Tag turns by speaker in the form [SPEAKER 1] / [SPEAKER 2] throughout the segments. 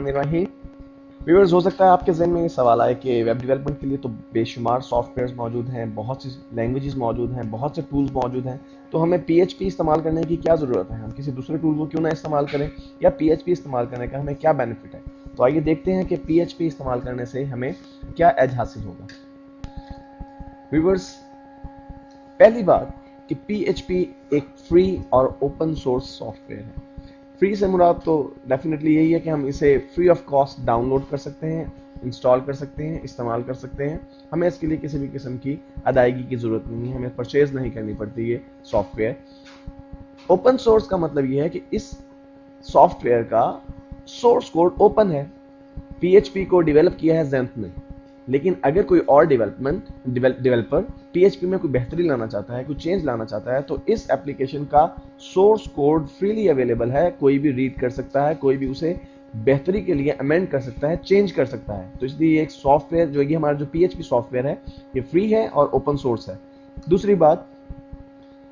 [SPEAKER 1] बिस्मिल्लाहिर्रहमानिर्रहीम। व्यूअर्स, हो सकता है आपके ज़हन में ये सवाल आए कि वेब डेवलपमेंट के लिए तो बेशुमार सॉफ्टवेयर्स मौजूद हैं, बहुत सी लैंग्वेजेस मौजूद हैं, बहुत से टूल्स मौजूद हैं, तो हमें पीएचपी इस्तेमाल करने की क्या ज़रूरत है? हम किसी दूसरे टूल को क्यों ना इस्तेमाल करें, या पीएचपी इस्तेमाल करने का हमें क्या बेनिफिट है? तो आइए देखते हैं कि पीएचपी इस्तेमाल करने से हमें क्या एज हासिल होगा। व्यूअर्स, पहली बात कि पीएचपी एक फ्री और ओपन सोर्स सॉफ्टवेयर है। फ्री से मुराद तो डेफिनेटली यही है कि हम इसे फ्री ऑफ कॉस्ट डाउनलोड कर सकते हैं, इंस्टॉल कर सकते हैं, इस्तेमाल कर सकते हैं। हमें इसके लिए किसी भी किस्म की अदायगी की ज़रूरत नहीं है, हमें परचेज नहीं करनी पड़ती ये सॉफ्टवेयर। ओपन सोर्स का मतलब ये है कि इस सॉफ्टवेयर का सोर्स कोड ओपन है। पीएचपी को डेवलप किया है ज़ेंथ ने, लेकिन अगर कोई और डेवलपर पीएचपी में कोई बेहतरी लाना चाहता है, कोई चेंज लाना चाहता है, तो इस एप्लीकेशन का सोर्स कोड फ्रीली अवेलेबल है। कोई भी रीड कर सकता है, कोई भी उसे बेहतरी के लिए अमेंड कर सकता है, चेंज कर सकता है। तो इसलिए एक सॉफ्टवेयर जो ये हमारा जो पीएचपी सॉफ्टवेयर है, ये फ्री है और ओपन सोर्स है। दूसरी बात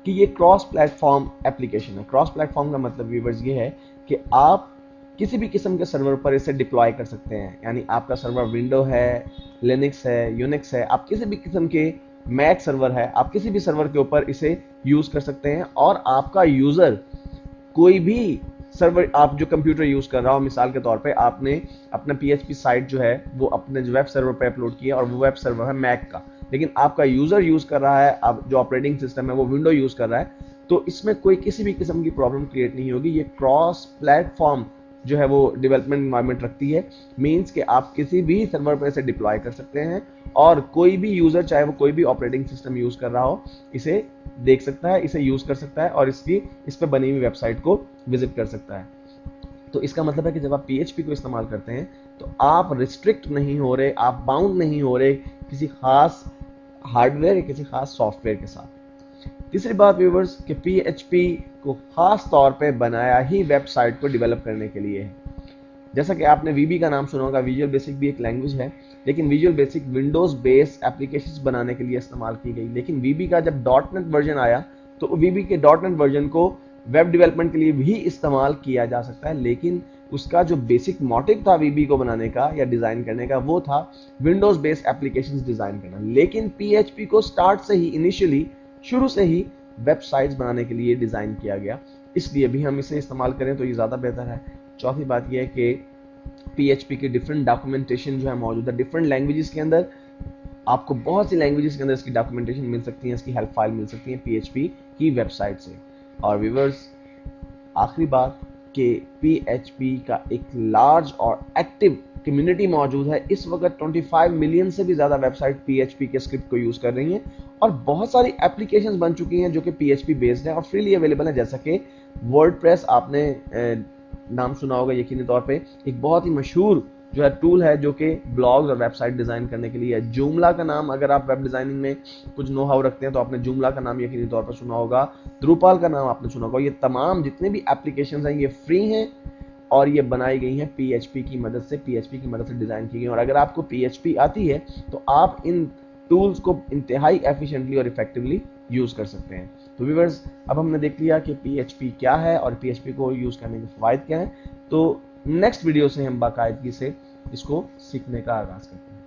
[SPEAKER 1] कि ये क्रॉस प्लेटफॉर्म एप्लीकेशन है। क्रॉस प्लेटफॉर्म का मतलब व्यूअर्स ये है कि आप किसी भी किस्म के सर्वर पर इसे डिप्लॉय कर सकते हैं। यानी आपका सर्वर विंडो है, लिनक्स है, यूनिक्स है, आप किसी भी किस्म के मैक सर्वर है, आप किसी भी सर्वर के ऊपर इसे यूज कर सकते हैं। और आपका यूजर कोई भी सर्वर, आप जो कंप्यूटर यूज कर रहा हो, मिसाल के तौर पे आपने अपना पीएचपी साइट जो है वो अपने जो वेब सर्वर पे अपलोड किया और वो वेब सर्वर है मैक का, लेकिन आपका यूजर यूज कर रहा है, आप जो ऑपरेटिंग सिस्टम है वो विंडो यूज कर रहा है, तो इसमें कोई किसी भी किस्म की प्रॉब्लम क्रिएट नहीं होगी। ये क्रॉस प्लेटफॉर्म जो है वो डेवलपमेंट एनवायरनमेंट रखती है। मींस कि आप किसी भी सर्वर पर इसे डिप्लॉय कर सकते हैं और कोई भी यूजर, चाहे वो कोई भी ऑपरेटिंग सिस्टम यूज कर रहा हो, इसे देख सकता है, इसे यूज कर सकता है और इस पर बनी हुई वेबसाइट को विजिट कर सकता है। तो इसका मतलब है कि जब आप पीएचपी को इस्तेमाल करते हैं तो आप रिस्ट्रिक्ट नहीं हो रहे, आप बाउंड नहीं हो रहे किसी खास हार्डवेयर या किसी खास सॉफ्टवेयर के साथ। तीसरी बात व्यूअर्स कि पीएचपी को खास तौर पे बनाया ही वेबसाइट को डेवलप करने के लिए है। जैसा कि आपने वीबी का नाम सुना होगा, विजुअल बेसिक भी एक लैंग्वेज है, लेकिन visual basic Windows based applications बनाने के लिए इस्तेमाल की गई। लेकिन वीबी का जब डॉटनेट वर्जन आया तो वीबी के डॉटनेट वर्जन को वेब डेवलपमेंट के लिए भी इस्तेमाल किया जा सकता है, लेकिन उसका जो बेसिक मोटिव था वीबी को बनाने का या डिजाइन करने का, वो था विंडोज बेस्ड एप्लीकेशंस डिजाइन करना। लेकिन पीएचपी को स्टार्ट से ही, इनिशियली शुरू से ही वेबसाइट्स बनाने के लिए डिजाइन किया गया, इसलिए भी हम इसे इस्तेमाल करें तो ये ज्यादा बेहतर है। चौथी बात यह है कि पीएचपी के डिफरेंट डॉक्यूमेंटेशन जो है मौजूद है डिफरेंट लैंग्वेजेस के अंदर। आपको बहुत सी लैंग्वेजेस के अंदर इसकी डॉक्यूमेंटेशन मिल सकती है, इसकी हेल्प फाइल मिल सकती है पीएचपी की वेबसाइट से। और व्यूअर्स, आखिरी बात कि पीएचपी का एक लार्ज और एक्टिव कम्युनिटी मौजूद है। इस वक्त 25 मिलियन से भी ज्यादा वेबसाइट पीएचपी के स्क्रिप्ट को यूज कर रही हैं और बहुत सारी एप्लीकेशंस बन चुकी हैं जो कि पीएचपी बेस्ड है और फ्रीली अवेलेबल है। जैसा कि वर्डप्रेस, आपने नाम सुना होगा यकीनी तौर पे, एक बहुत ही मशहूर जो है टूल है जो कि ब्लॉग्स और वेबसाइट डिजाइन करने के लिए है। जूमला का नाम, अगर आप वेब डिजाइनिंग में कुछ नो हाउ रखते हैं तो आपने जूमला का नाम यकीनी तौर पर सुना होगा। द्रुपाल का नाम आपने सुना होगा। ये तमाम जितने भी एप्लीकेशंस हैं ये फ्री हैं और ये बनाई गई हैं पीएचपी की मदद से, पीएचपी की मदद से डिजाइन की गई। और अगर आपको पीएचपी आती है तो आप इन टूल्स को इंतहाई एफिशिएंटली और इफेक्टिवली यूज कर सकते हैं। तो व्यूअर्स, अब हमने देख लिया कि पीएचपी क्या है और पीएचपी को यूज करने के फायदे क्या हैं। तो नेक्स्ट वीडियो से हम बाकायदगी से इसको सीखने का आगाज करते हैं।